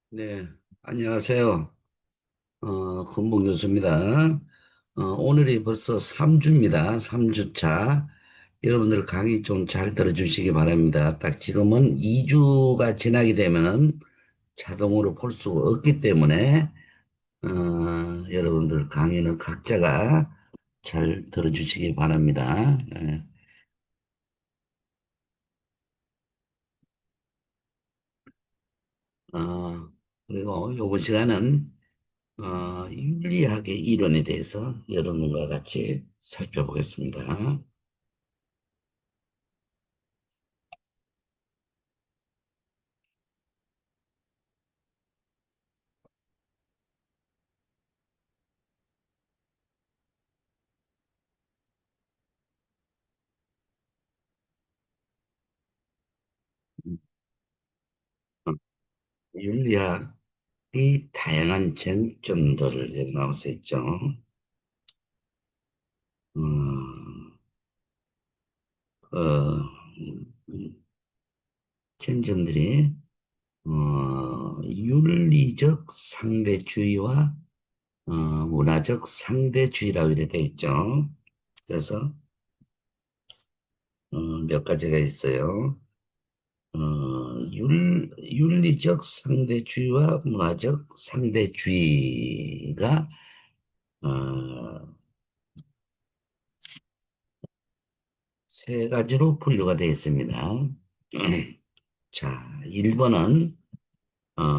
네, 안녕하세요. 건봉 교수입니다. 오늘이 벌써 3주입니다. 3주차. 여러분들 강의 좀 잘 들어주시기 바랍니다. 딱 지금은 2주가 지나게 되면은 자동으로 볼 수가 없기 때문에, 여러분들 강의는 각자가 잘 들어주시기 바랍니다. 어, 그리고 이번 시간은 윤리학의 이론에 대해서 여러분과 같이 살펴보겠습니다. 윤리학이 다양한 쟁점들을 내놓을 있죠. 음, 어, 쟁점들이 윤리적 상대주의와 문화적 상대주의라고 이렇게 되어 있죠. 그래서 몇 가지가 있어요. 어, 윤리적 상대주의와 문화적 상대주의가 어, 세 가지로 분류가 되어 있습니다. 자, 1번은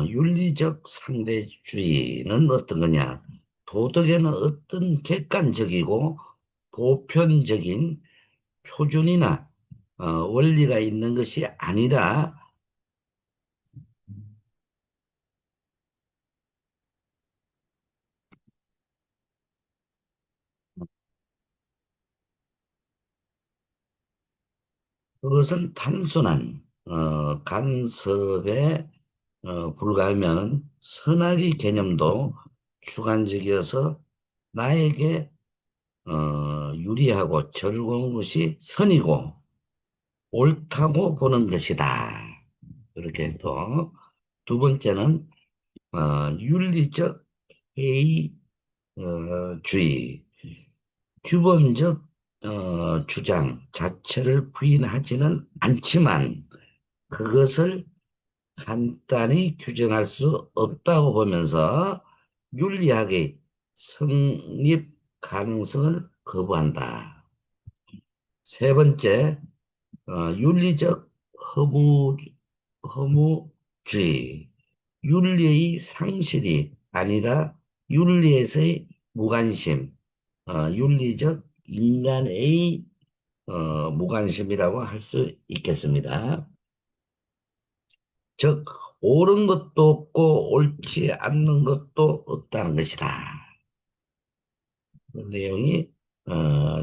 윤리적 상대주의는 어떤 거냐? 도덕에는 어떤 객관적이고 보편적인 표준이나 원리가 있는 것이 아니라 그것은 단순한 간섭에 불과하면 선악의 개념도 주관적이어서 나에게 유리하고 즐거운 것이 선이고 옳다고 보는 것이다. 그렇게 또 두 번째는 윤리적 회의주의, 규범적 주장 자체를 부인하지는 않지만 그것을 간단히 규정할 수 없다고 보면서 윤리학의 성립 가능성을 거부한다. 세 번째, 윤리적 허무, 허무주의. 윤리의 상실이 아니라 윤리에서의 무관심, 윤리적 인간의 무관심이라고 할 수 있겠습니다. 즉, 옳은 것도 없고 옳지 않는 것도 없다는 것이다. 그 내용이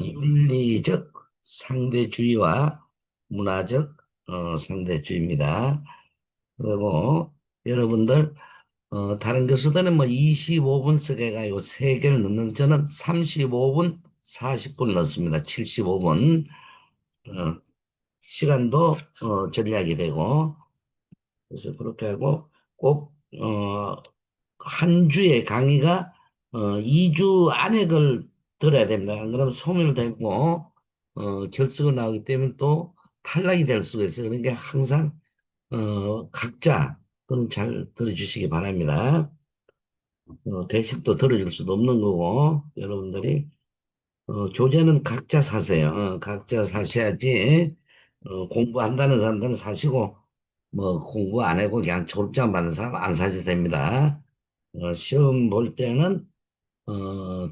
윤리적 상대주의와 문화적 상대주의입니다. 그리고 여러분들 다른 교수들은 뭐 25분 쓰게 가지고 3개를 넣는 저는 35분, 40분 넣습니다. 75분. 시간도 절약이 되고 그래서 그렇게 하고 꼭 한 주에 강의가 2주 안에 걸 들어야 됩니다. 안 그러면 소멸되고 결석이 나오기 때문에 또 탈락이 될 수가 있어요. 그러니까 항상 각자 그건 잘 들어주시기 바랍니다. 대신 또 들어줄 수도 없는 거고 여러분들이 교재는 각자 사세요. 각자 사셔야지 공부한다는 사람들은 사시고 뭐 공부 안 하고 그냥 졸업장 받는 사람 안 사셔도 됩니다. 시험 볼 때는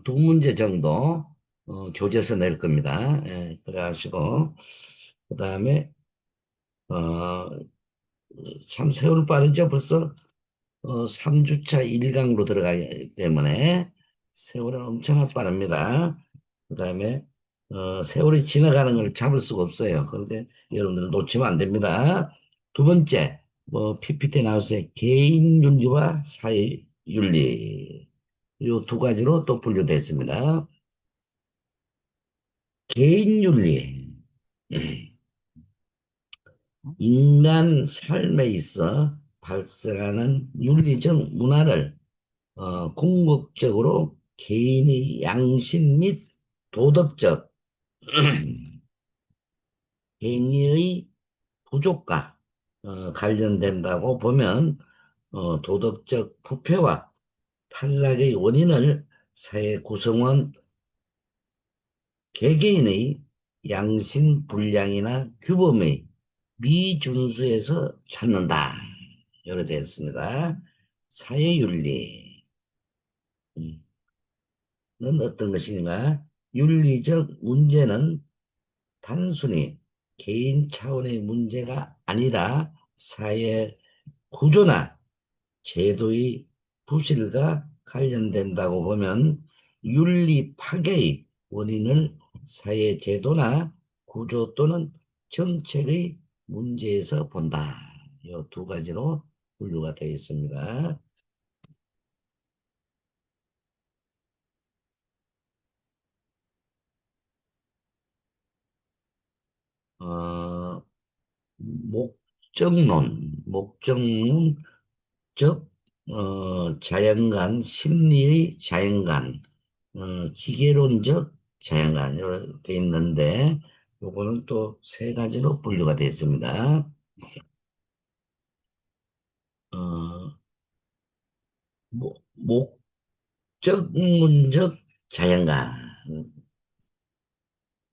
두 문제 정도 교재에서 낼 겁니다. 예, 그래 하시고 그다음에 어, 참 세월 빠르죠. 벌써 3주차 1강으로 들어가기 때문에 세월은 엄청나 빠릅니다. 그다음에 세월이 지나가는 걸 잡을 수가 없어요. 그런데 여러분들 놓치면 안 됩니다. 두 번째, 뭐 PPT 나왔어요. 개인 윤리와 사회 윤리. 이 두 가지로 또 분류되어 있습니다. 개인 윤리. 인간 삶에 있어 발생하는 윤리적 문화를 궁극적으로 개인의 양심 및 도덕적 행위의 부족과 관련된다고 보면 도덕적 부패와 탈락의 원인을 사회 구성원 개개인의 양심 불량이나 규범의 미준수에서 찾는다. 이렇게 되어 있습니다. 사회윤리는 어떤 것인가? 윤리적 문제는 단순히 개인 차원의 문제가 아니라 사회 구조나 제도의 부실과 관련된다고 보면 윤리 파괴의 원인을 사회 제도나 구조 또는 정책의 문제에서 본다. 이 두 가지로 분류가 되어 있습니다. 어, 목적론, 즉 자연관, 심리의 자연관, 기계론적 자연관 이렇게 있는데 요거는 또 세 가지로 분류가 되어 있습니다. 어, 목적론적 자연관,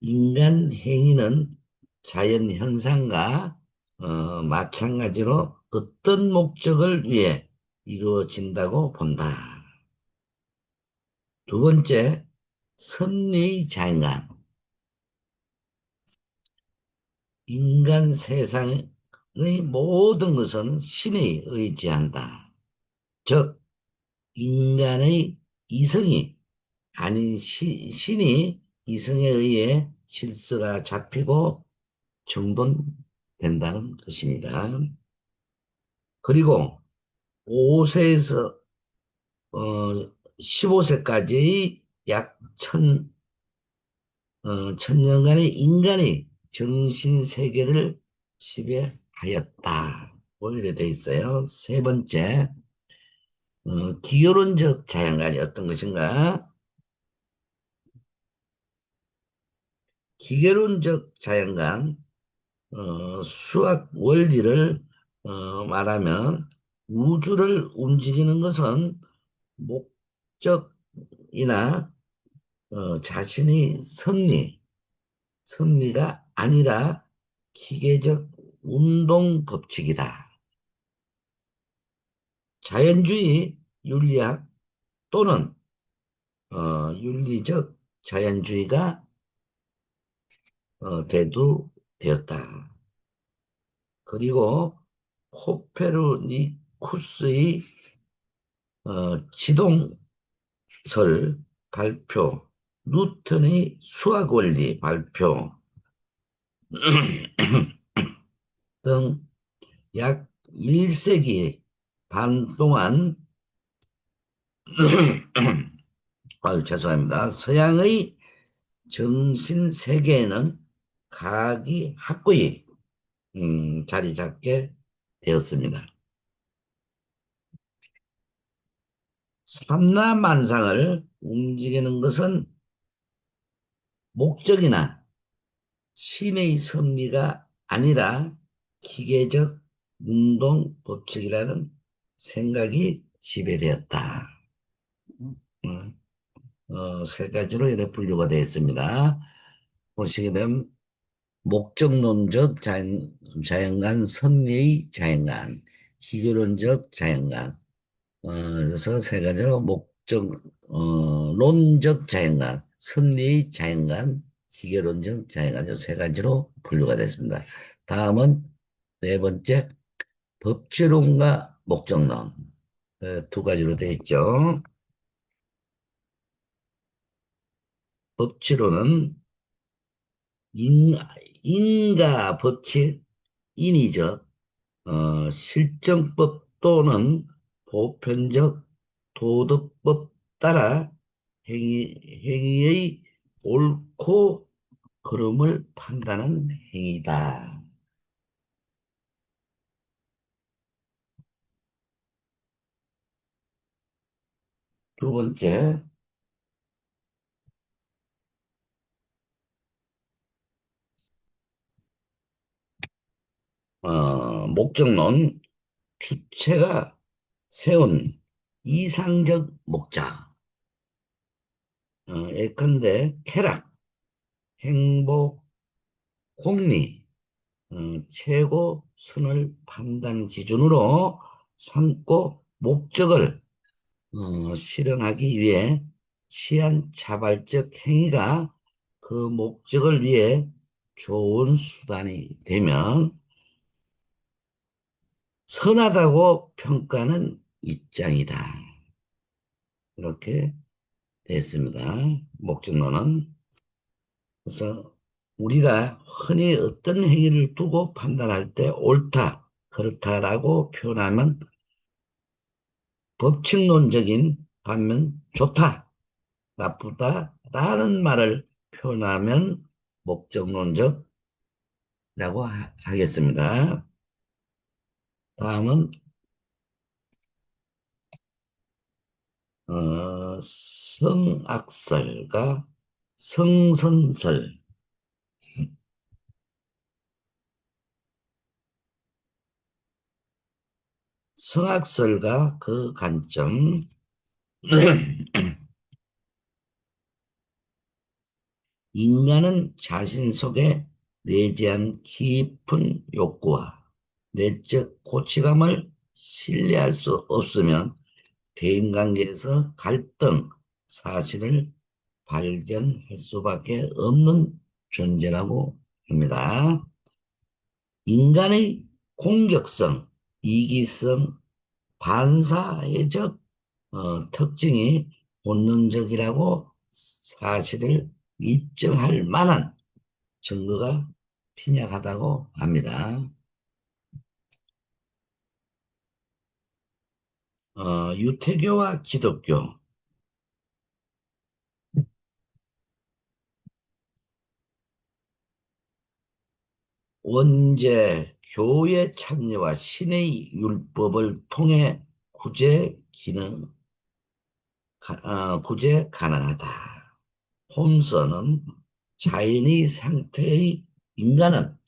인간 행위는 자연 현상과 마찬가지로 어떤 목적을 위해 이루어진다고 본다. 두 번째, 섭리의 자연관. 인간 세상의 모든 것은 신에 의지한다. 즉, 인간의 이성이 아닌 신이 이성에 의해 질서가 잡히고 정돈된다는 것입니다. 그리고 5세에서 15세까지의 약 천년간의 인간의 정신 세계를 지배하였다. 이렇게 돼 있어요. 세 번째, 기교론적 자연관이 어떤 것인가? 기계론적 자연관, 수학 원리를 말하면 우주를 움직이는 것은 목적이나 자신의 섭리가 아니라 기계적 운동 법칙이다. 자연주의 윤리학 또는 윤리적 자연주의가 대두되었다. 그리고 코페르니쿠스의 지동설 발표, 뉴턴의 수학 원리 발표 등 약 1세기 반 동안 죄송합니다. 서양의 정신 세계에는 과학이 확고히 자리 잡게 되었습니다. 삼라만상을 움직이는 것은 목적이나 신의 섭리가 아니라 기계적 운동 법칙이라는 생각이 지배되었다. 음, 세 가지로 이렇게 분류가 되어 있습니다. 보시게 되면 목적론적 자연관, 섭리의 자연관, 기계론적 자연관, 그래서 세 가지로 론적 자연관, 섭리의 자연관, 기계론적 자연관, 세 가지로 분류가 됐습니다. 다음은 네 번째, 법치론과 목적론. 두 가지로 되어 있죠. 법치론은 인, 인가 법칙, 인위적, 실정법 또는 보편적 도덕법 따라 행위의 옳고 그름을 판단하는 행위다. 두 번째, 목적론, 주체가 세운 이상적 목적. 예컨대 쾌락, 행복, 공리, 최고 선을 판단 기준으로 삼고 목적을 실현하기 위해 취한 자발적 행위가 그 목적을 위해 좋은 수단이 되면 선하다고 평가하는 입장이다. 이렇게 됐습니다. 목적론은. 그래서 우리가 흔히 어떤 행위를 두고 판단할 때 옳다, 그렇다라고 표현하면 법칙론적인 반면 좋다, 나쁘다라는 말을 표현하면 목적론적이라고 하겠습니다. 다음은 성악설과 성선설. 성악설과 그 관점. 인간은 자신 속에 내재한 깊은 욕구와 내적 고치감을 신뢰할 수 없으면 대인관계에서 갈등, 사실을 발견할 수밖에 없는 존재라고 합니다. 인간의 공격성, 이기성, 반사회적 특징이 본능적이라고 사실을 입증할 만한 증거가 빈약하다고 합니다. 유태교와 기독교, 원죄 교의 참여와 신의 율법을 통해 구제 가능하다. 홈스는 자연의 상태의 인간은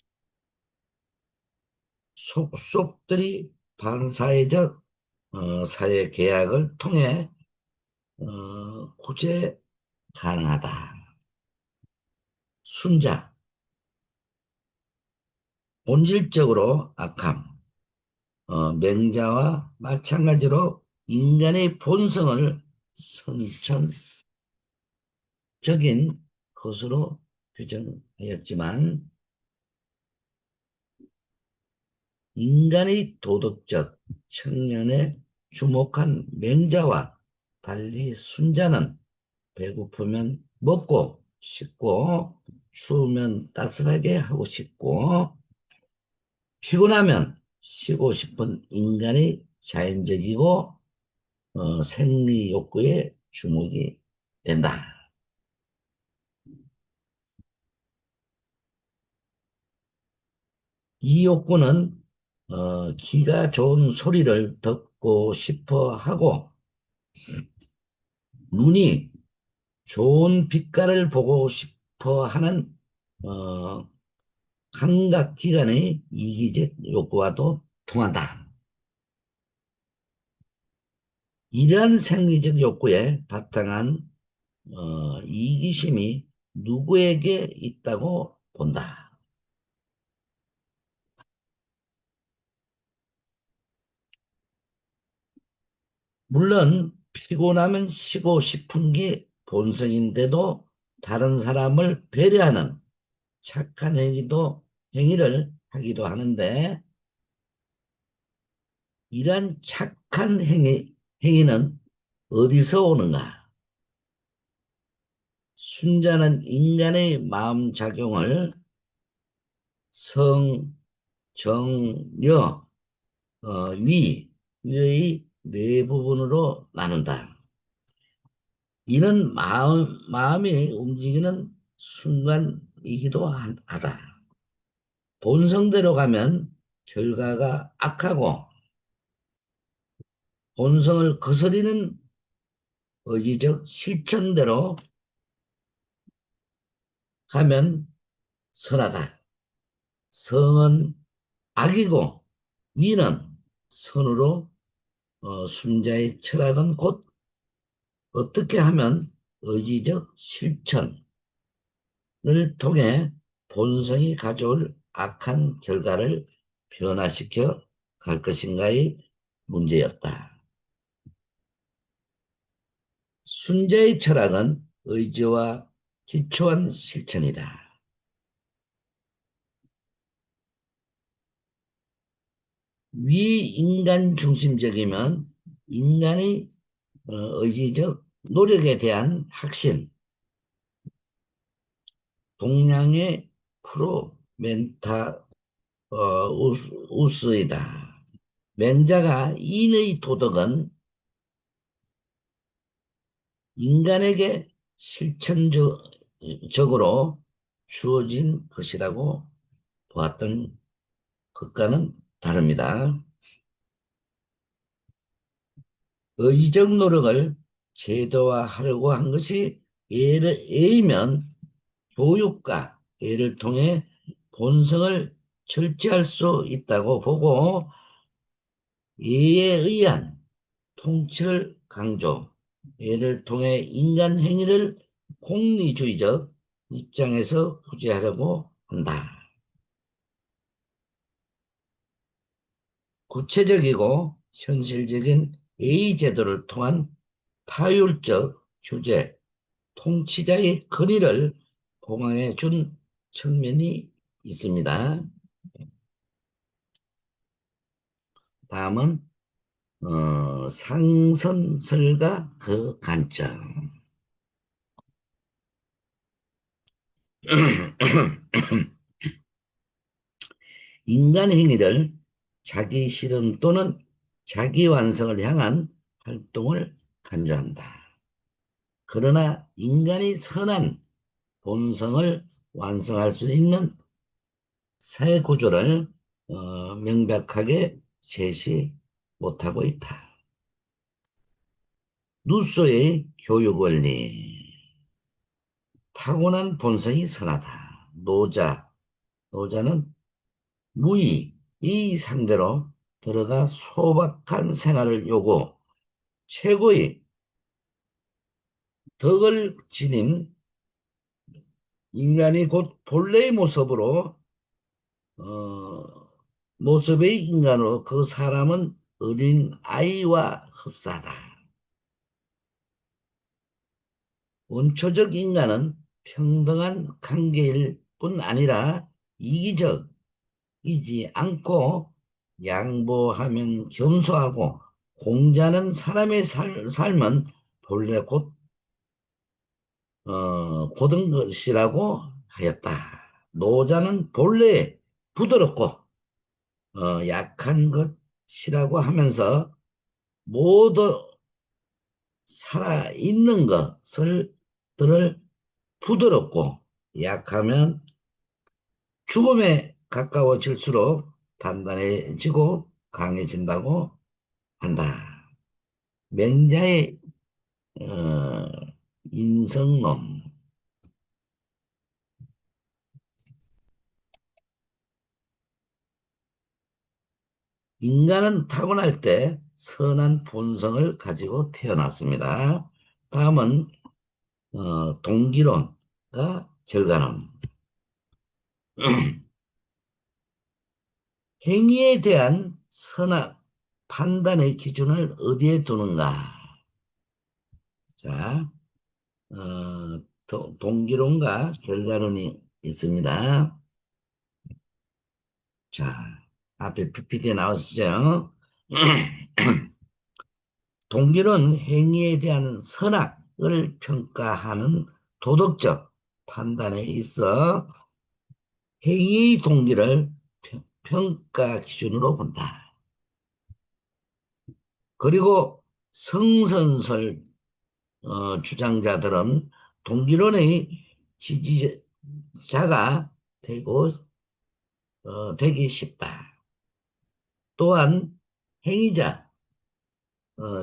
속속들이 반사회적 사회 계약을 통해 구제 가능하다. 순자, 본질적으로 악함, 맹자와 마찬가지로 인간의 본성을 선천적인 것으로 규정하였지만 인간의 도덕적 측면에 주목한 맹자와 달리 순자는 배고프면 먹고 싶고 추우면 따스하게 하고 싶고 피곤하면 쉬고 싶은 인간의 자연적이고 생리 욕구에 주목이 된다. 이 욕구는 귀가 좋은 소리를 듣고 싶어 하고 눈이 좋은 빛깔을 보고 싶어 하는 어, 감각기관의 이기적 욕구와도 통한다. 이러한 생리적 욕구에 바탕한 이기심이 누구에게 있다고 본다. 물론 피곤하면 쉬고 싶은 게 본성인데도 다른 사람을 배려하는 착한 행위를 하기도 하는데 이러한 착한 행위는 어디서 오는가? 순자는 인간의 마음 작용을 성, 정, 여, 위의 네 부분으로 나눈다. 이는 마음이 움직이는 순간이기도 하다. 본성대로 가면 결과가 악하고 본성을 거스리는 의지적 실천대로 가면 선하다. 성은 악이고 위는 선으로 순자의 철학은 곧 어떻게 하면 의지적 실천을 통해 본성이 가져올 악한 결과를 변화시켜 갈 것인가의 문제였다. 순자의 철학은 의지와 기초한 실천이다. 위인간 중심적이면 인간의 의지적 노력에 대한 확신, 동양의 프로멘타 우스이다. 맹자가 인의 도덕은 인간에게 실천적으로 주어진 것이라고 보았던 것과는 다릅니다. 의지적 노력을 제도화하려고 한 것이 A면 교육과 예를 통해 본성을 절제할 수 있다고 보고 예에 의한 통치를 강조, 예를 통해 인간 행위를 공리주의적 입장에서 구제하려고 한다. 구체적이고 현실적인 예의 제도를 통한 타율적 규제, 통치자의 권위를 보강해 준 측면이 있습니다. 다음은 상선설과 그 관점. 인간 행위를 자기 실현 또는 자기 완성을 향한 활동을 강조한다. 그러나 인간이 선한 본성을 완성할 수 있는 사회 구조를 명백하게 제시 못하고 있다. 루소의 교육 원리. 타고난 본성이 선하다. 노자는 무의, 이 상대로 들어가 소박한 생활을 요구, 최고의 덕을 지닌 인간이 곧 본래의 모습의 인간으로 그 사람은 어린 아이와 흡사하다. 원초적 인간은 평등한 관계일 뿐 아니라 이기적이지 않고 양보하면 겸손하고 공자는 사람의 삶은 본래 고든 것이라고 하였다. 노자는 본래 부드럽고 약한 것이라고 하면서 모두 살아있는 들을 부드럽고 약하면 죽음에 가까워질수록 단단해지고 강해진다고 한다. 맹자의 어, 인성론. 인간은 타고날 때 선한 본성을 가지고 태어났습니다. 다음은 동기론과 결과론. 행위에 대한 선악 판단의 기준을 어디에 두는가? 자, 동기론과 결과론이 있습니다. 자, 앞에 PPT에 나왔죠? 동기는 행위에 대한 선악을 평가하는 도덕적 판단에 있어 행위의 동기를 평가 기준으로 본다. 그리고 성선설 주장자들은 동기론의 지지자가 되기 쉽다. 또한 행위자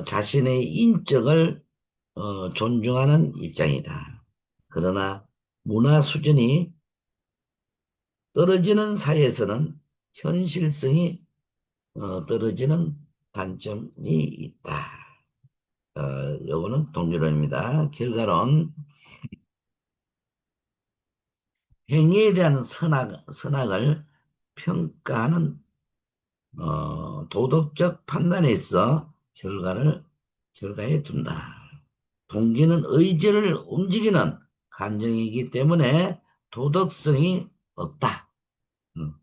자신의 인격을 존중하는 입장이다. 그러나 문화 수준이 떨어지는 사회에서는 현실성이 떨어지는 단점이 있다. 어, 요거는 동기론입니다. 결과론 행위에 대한 선악을 평가하는 도덕적 판단에 있어 결과에 둔다. 동기는 의지를 움직이는 감정이기 때문에 도덕성이 없다. 음.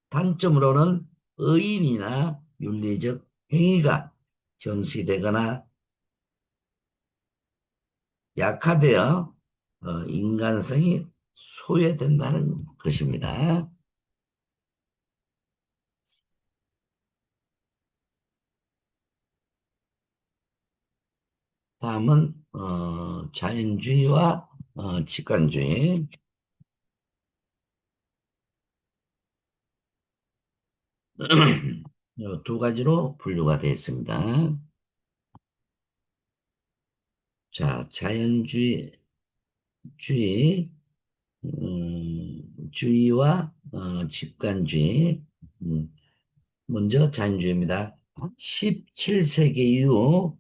단점으로는 의인이나 윤리적 행위가 정시되거나 약화되어 인간성이 소외된다는 것입니다. 다음은 자연주의와 직관주의 두 가지로 분류가 되어 있습니다. 자, 주의, 주의와 직관주의. 먼저 자연주의입니다. 17세기 이후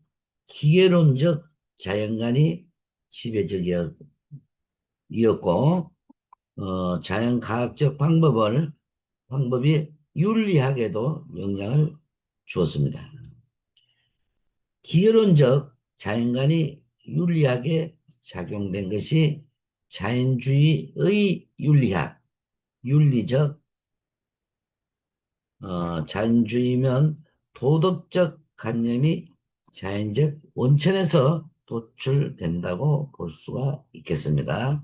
기계론적 자연관이 지배적이었고, 자연과학적 방법이 윤리학에도 영향을 주었습니다. 기계론적 자연관이 윤리학에 작용된 것이 자연주의의 윤리적 자연주의면 도덕적 관념이 자연적 원천에서 도출된다고 볼 수가 있겠습니다.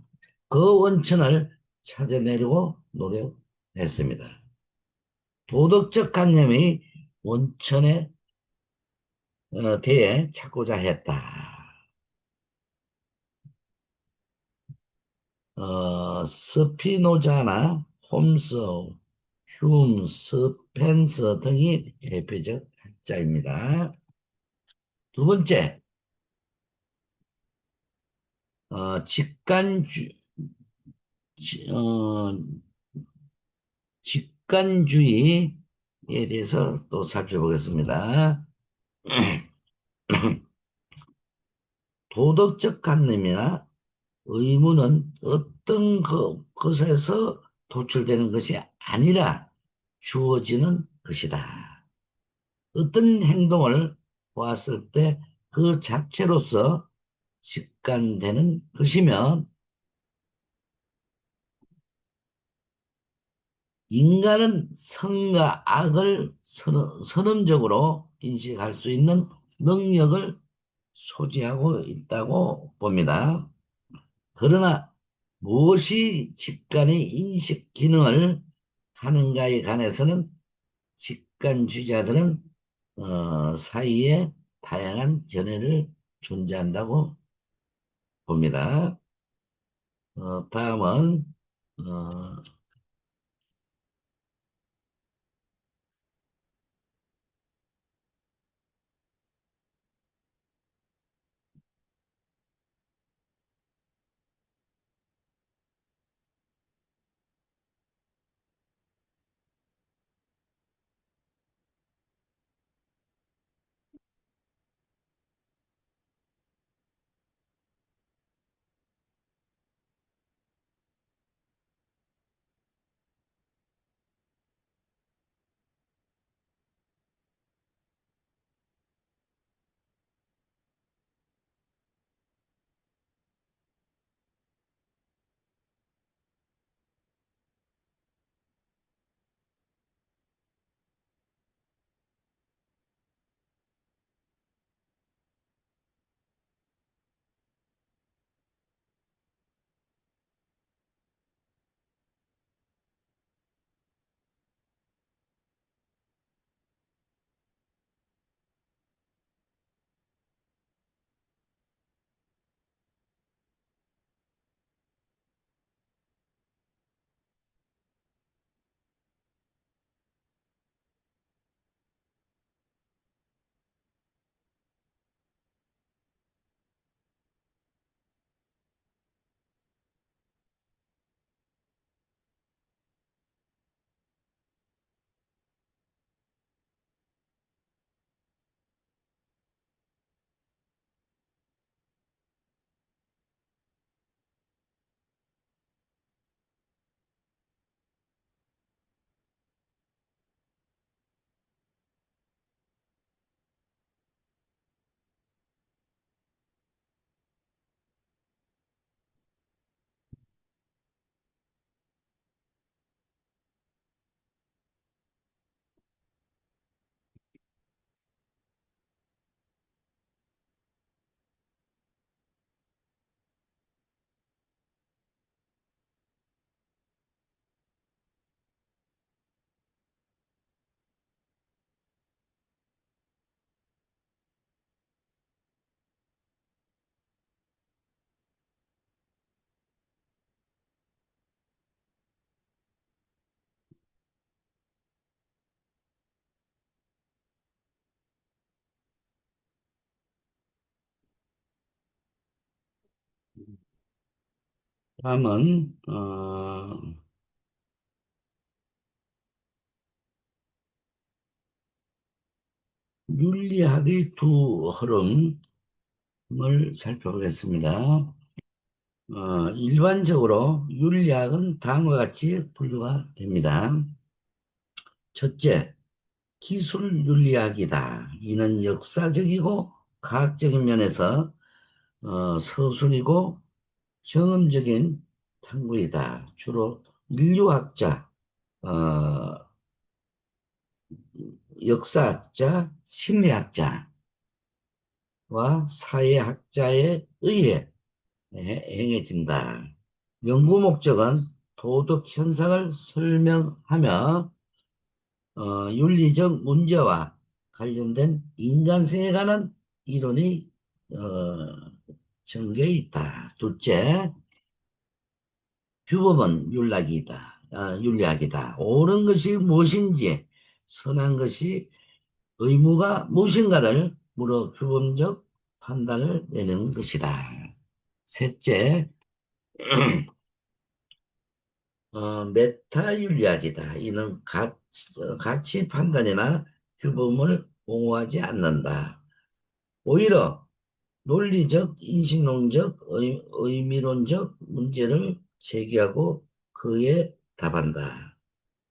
그 원천을 찾아내려고 노력했습니다. 도덕적 관념이 원천에 대해 찾고자 했다. 스피노자나 홈스, 휴움, 스펜서 등이 대표적 학자입니다. 두 번째, 직관주, 지- 어, 직관주의에 대해서 또 살펴보겠습니다. 도덕적 관념이나 의무는 어떤 것에서 도출되는 것이 아니라 주어지는 것이다. 어떤 행동을 보았을 때 그 자체로서 직관되는 것이면 인간은 선과 악을 선언적으로 인식할 수 있는 능력을 소지하고 있다고 봅니다. 그러나 무엇이 직관의 인식 기능을 하는가에 관해서는 직관주의자들은 사이에 다양한 견해를 존재한다고 봅니다. 다음은 어, 다음은 윤리학의 두 흐름을 살펴보겠습니다. 일반적으로 윤리학은 다음과 같이 분류가 됩니다. 첫째, 기술 윤리학이다. 이는 역사적이고 과학적인 면에서 서술이고 경험적인 탐구이다. 주로 인류학자, 어, 역사학자, 심리학자와 사회학자에 의해 행해진다. 연구 목적은 도덕 현상을 설명하며 윤리적 문제와 관련된 인간성에 관한 이론이 전개해 있다. 둘째, 규범은 윤리학이다. 옳은 것이 무엇인지, 선한 것이 의무가 무엇인가를 물어 규범적 판단을 내는 것이다. 셋째, 메타윤리학이다. 이는 가치 판단이나 규범을 옹호하지 않는다. 오히려 논리적, 인식론적, 의미론적 문제를 제기하고 그에 답한다.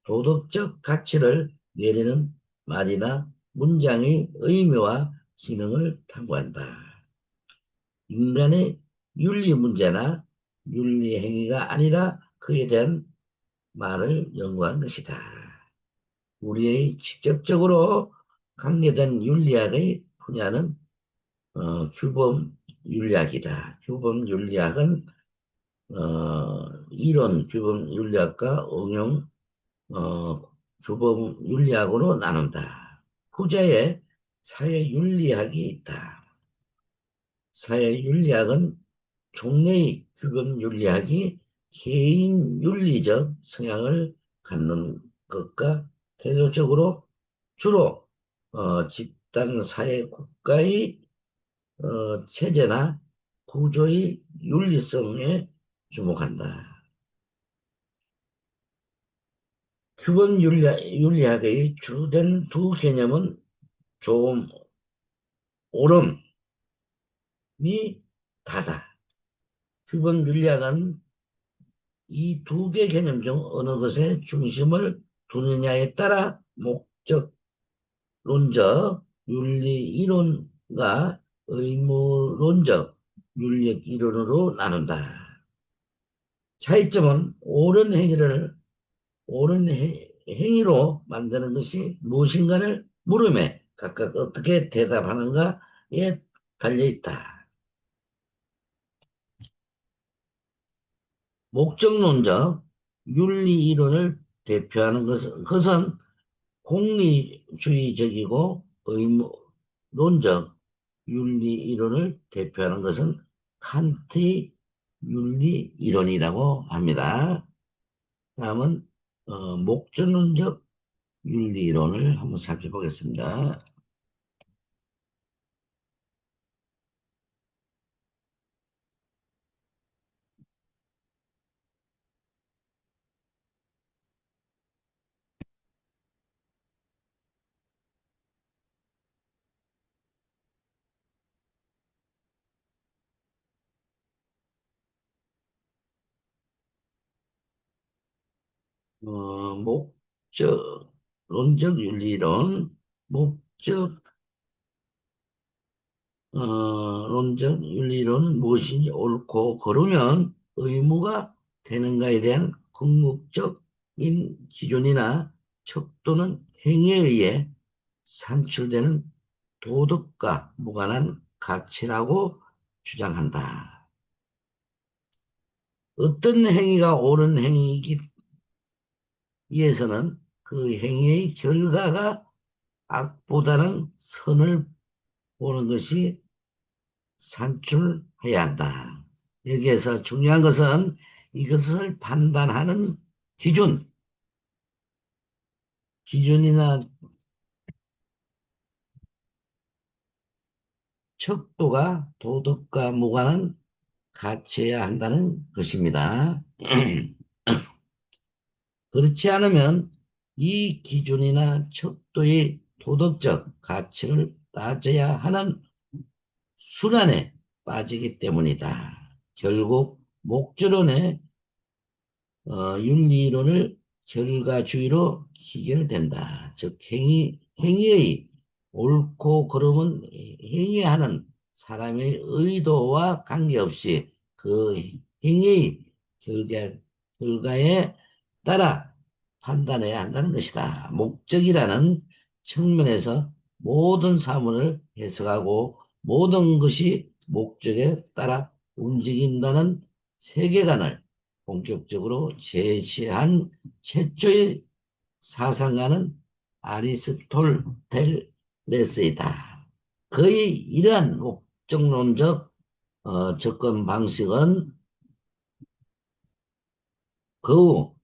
도덕적 가치를 내리는 말이나 문장의 의미와 기능을 탐구한다. 인간의 윤리 문제나 윤리 행위가 아니라 그에 대한 말을 연구한 것이다. 우리의 직접적으로 관계된 윤리학의 분야는 규범 윤리학이다. 규범 윤리학은 이론 규범 윤리학과 응용 어, 규범 윤리학으로 나눈다. 후자에 사회 윤리학이 있다. 사회 윤리학은 종래의 규범 윤리학이 개인 윤리적 성향을 갖는 것과 대조적으로 주로 집단 사회 국가의 체제나 구조의 윤리성에 주목한다. 규범 윤리학의 주된 두 개념은 좀 옳음이 다다. 규범 윤리학은 이 두 개 개념 중 어느 것에 중심을 두느냐에 따라 목적론적 윤리 이론과 의무론적 윤리 이론으로 나눈다. 차이점은 옳은 행위로 만드는 것이 무엇인가를 물음에 각각 어떻게 대답하는가에 달려 있다. 목적론적 윤리 이론을 대표하는 것은 공리주의적이고 의무론적 윤리 이론을 대표하는 것은 칸트의 윤리 이론이라고 합니다. 다음은 목적론적 윤리 이론을 한번 살펴보겠습니다. 목적론적 윤리론, 목적 론적 윤리론은 무엇인지 옳고 그르면 의무가 되는가에 대한 궁극적인 기준이나 척도는 행위에 의해 산출되는 도덕과 무관한 가치라고 주장한다. 어떤 행위가 옳은 행위이기 위해서는 그 행위의 결과가 악보다는 선을 보는 것이 산출해야 한다. 여기에서 중요한 것은 이것을 판단하는 기준이나 척도가 도덕과 무관한 갖춰야 한다는 것입니다. 그렇지 않으면 이 기준이나 척도의 도덕적 가치를 따져야 하는 순환에 빠지기 때문이다. 결국 목적론의 윤리론을 결과주의로 기결된다. 즉 행위의 옳고 그름은 행위하는 사람의 의도와 관계없이 그 행위의 결과, 결과에 따라 판단해야 한다는 것이다. 목적이라는 측면에서 모든 사물을 해석하고 모든 것이 목적에 따라 움직인다는 세계관을 본격적으로 제시한 최초의 사상가는 아리스토텔레스이다. 그의 이러한 목적론적 접근 방식은 그 후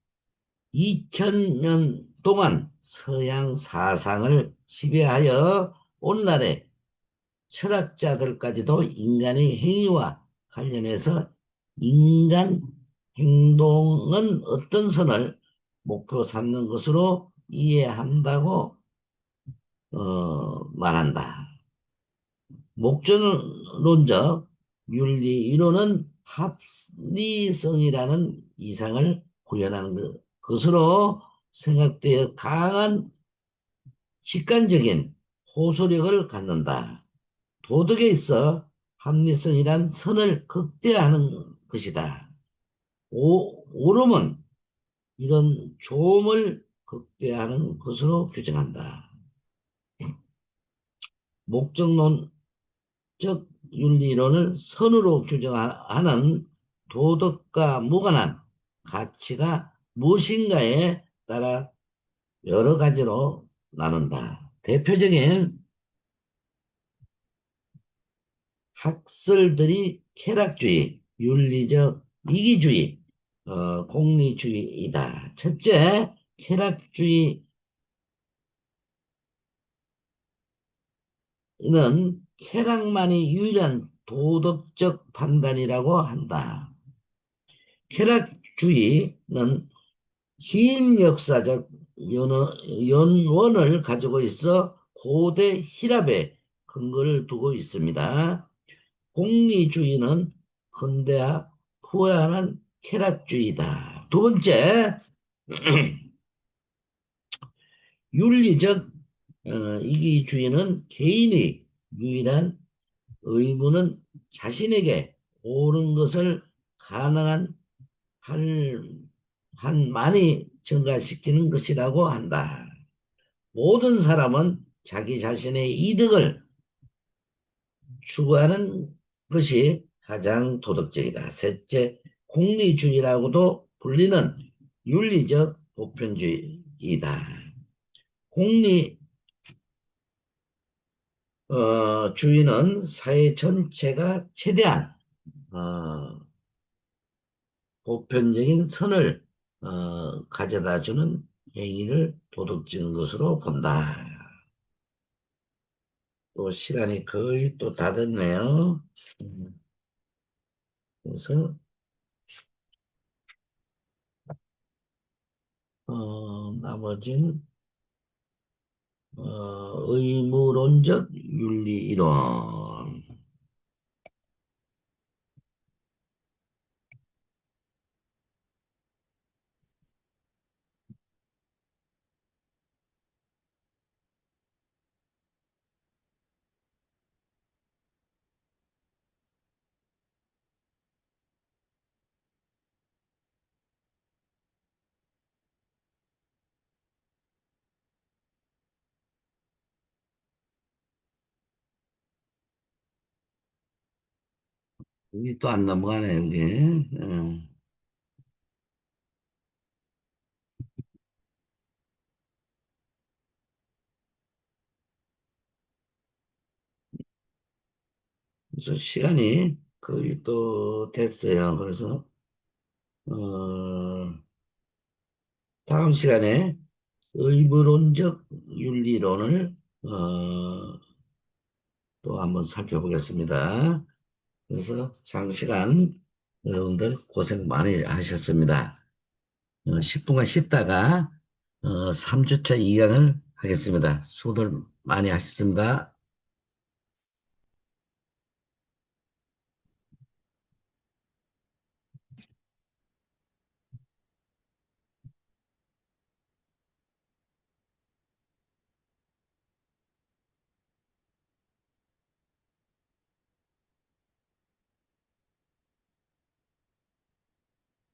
2000년 동안 서양 사상을 지배하여 오늘날의 철학자들까지도 인간의 행위와 관련해서 인간 행동은 어떤 선을 목표 삼는 것으로 이해한다고 말한다. 목적론적 윤리 이론은 합리성이라는 이상을 구현하는 것으로 생각되어 강한 직관적인 호소력을 갖는다. 도덕에 있어 합리성이란 선을 극대화하는 것이다. 옳음은 이런 조음을 극대화하는 것으로 규정한다. 목적론적 윤리론을 선으로 규정하는 도덕과 무관한 가치가 무엇인가에 따라 여러 가지로 나눈다. 대표적인 학설들이 쾌락주의, 윤리적 이기주의, 공리주의이다. 첫째, 쾌락주의는 쾌락만이 유일한 도덕적 판단이라고 한다. 쾌락주의는 긴 역사적 연원을 가지고 있어 고대 히랍에 근거를 두고 있습니다. 공리주의는 근대화 후회하는 쾌락주의다. 두 번째, 윤리적 이기주의는 개인의 유일한 의무는 자신에게 옳은 것을 가능한 한만이 증가시키는 것이라고 한다. 모든 사람은 자기 자신의 이득을 추구하는 것이 가장 도덕적이다. 셋째, 공리주의라고도 불리는 윤리적 보편주의이다. 공리 주의는 사회 전체가 최대한 어, 보편적인 선을 가져다주는 행위를 도덕적인 것으로 본다. 또 시간이 거의 또 다 됐네요. 그래서 나머진 의무론적 윤리이론. 여기 또 안 넘어가네, 여기. 그래서 시간이 거의 또 됐어요. 그래서, 어, 다음 시간에 의무론적 윤리론을, 또 한번 살펴보겠습니다. 그래서 장시간 여러분들 고생 많이 하셨습니다. 10분간 쉬다가 3주차 2강을 하겠습니다. 수고들 많이 하셨습니다.